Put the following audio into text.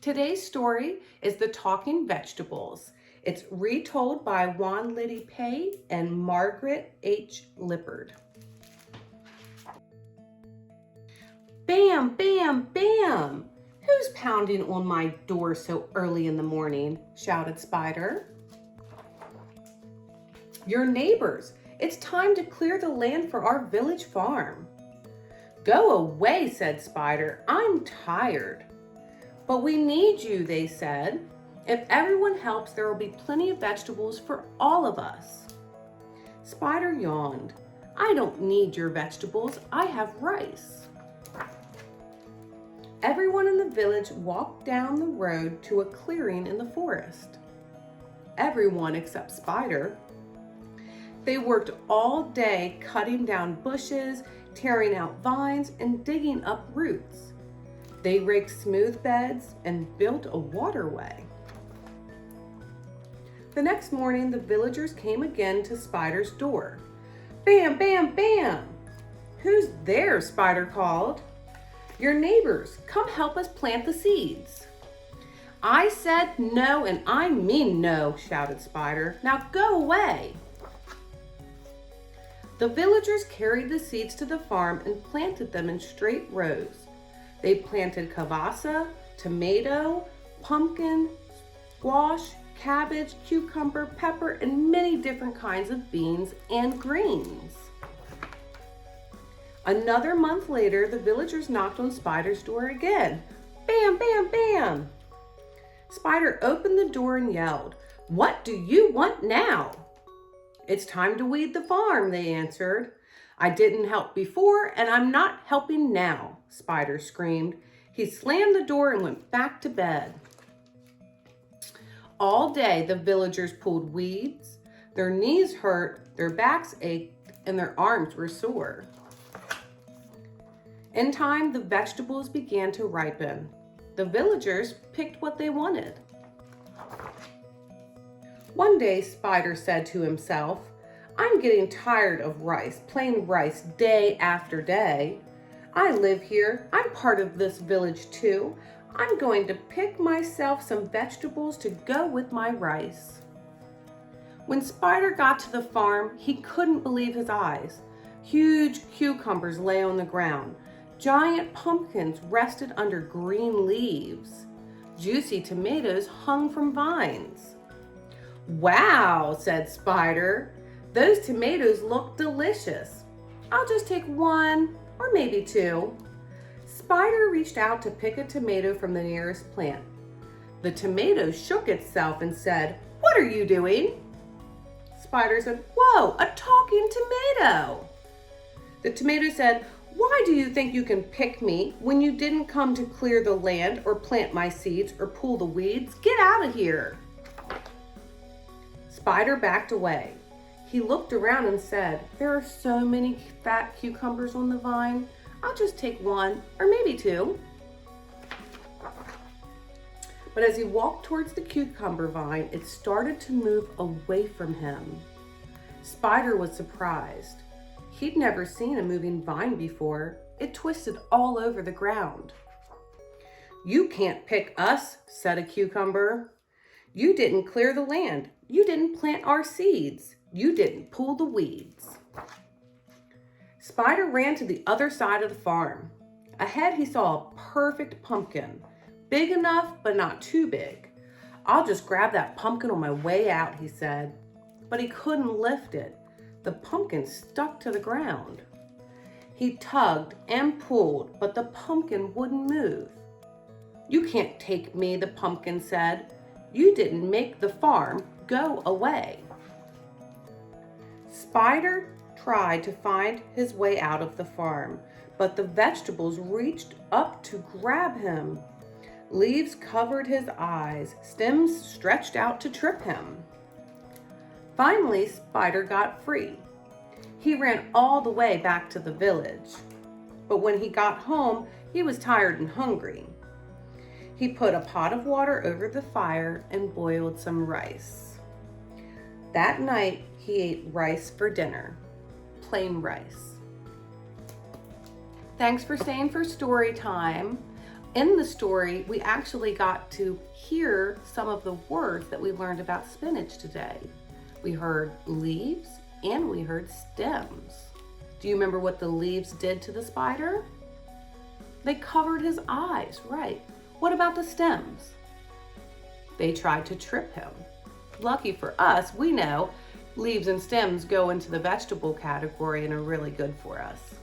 Today's story is The Talking Vegetables. It's retold by Juan Liddy Pay and Margaret H. Lippard. Bam, bam, bam! Who's pounding on my door so early in the morning? Shouted Spider. Your neighbors. It's time to clear the land for our village farm. Go away, said Spider. I'm tired. But we need you, they said. If everyone helps, there will be plenty of vegetables for all of us. Spider yawned. I don't need your vegetables. I have rice. Everyone in the village walked down the road to a clearing in the forest. Everyone except Spider. They worked all day cutting down bushes, tearing out vines, and digging up roots. They raked smooth beds and built a waterway. The next morning, the villagers came again to Spider's door. Bam, bam, bam! Who's there? Spider called. Your neighbors. Come help us plant the seeds. I said no, and I mean no, shouted Spider. Now go away. The villagers carried the seeds to the farm and planted them in straight rows. They planted kielbasa, tomato, pumpkin, squash, cabbage, cucumber, pepper, and many different kinds of beans and greens. Another month later, the villagers knocked on Spider's door again. Bam, bam, bam! Spider opened the door and yelled, What do you want now? It's time to weed the farm, they answered. I didn't help before, and I'm not helping now, Spider screamed. He slammed the door and went back to bed. All day, the villagers pulled weeds. Their knees hurt, their backs ached, and their arms were sore. In time, the vegetables began to ripen. The villagers picked what they wanted. One day, Spider said to himself, I'm getting tired of rice, plain rice, day after day. I live here. I'm part of this village too. I'm going to pick myself some vegetables to go with my rice. When Spider got to the farm, he couldn't believe his eyes. Huge cucumbers lay on the ground. Giant pumpkins rested under green leaves. Juicy tomatoes hung from vines. Wow, said Spider. Those tomatoes look delicious. I'll just take one or maybe two. Spider reached out to pick a tomato from the nearest plant. The tomato shook itself and said, What are you doing? Spider said, Whoa, a talking tomato. The tomato said, Why do you think you can pick me when you didn't come to clear the land or plant my seeds or pull the weeds? Get out of here. Spider backed away. He looked around and said, There are so many fat cucumbers on the vine. I'll just take one or maybe two. But as he walked towards the cucumber vine, it started to move away from him. Spider was surprised. He'd never seen a moving vine before. It twisted all over the ground. You can't pick us, said a cucumber. You didn't clear the land. You didn't plant our seeds. You didn't pull the weeds. Spider ran to the other side of the farm. Ahead, he saw a perfect pumpkin. Big enough, but not too big. I'll just grab that pumpkin on my way out, he said. But he couldn't lift it. The pumpkin stuck to the ground. He tugged and pulled, but the pumpkin wouldn't move. You can't take me, the pumpkin said. You didn't make the farm. Go away. Spider tried to find his way out of the farm, but the vegetables reached up to grab him. Leaves covered his eyes, stems stretched out to trip him. Finally, Spider got free. He ran all the way back to the village. But when he got home, he was tired and hungry. He put a pot of water over the fire and boiled some rice. That night, he ate rice for dinner, plain rice. Thanks for staying for story time. In the story, we actually got to hear some of the words that we learned about spinach today. We heard leaves and we heard stems. Do you remember what the leaves did to the spider? They covered his eyes, right. What about the stems? They tried to trip him. Lucky for us, we know leaves and stems go into the vegetable category and are really good for us.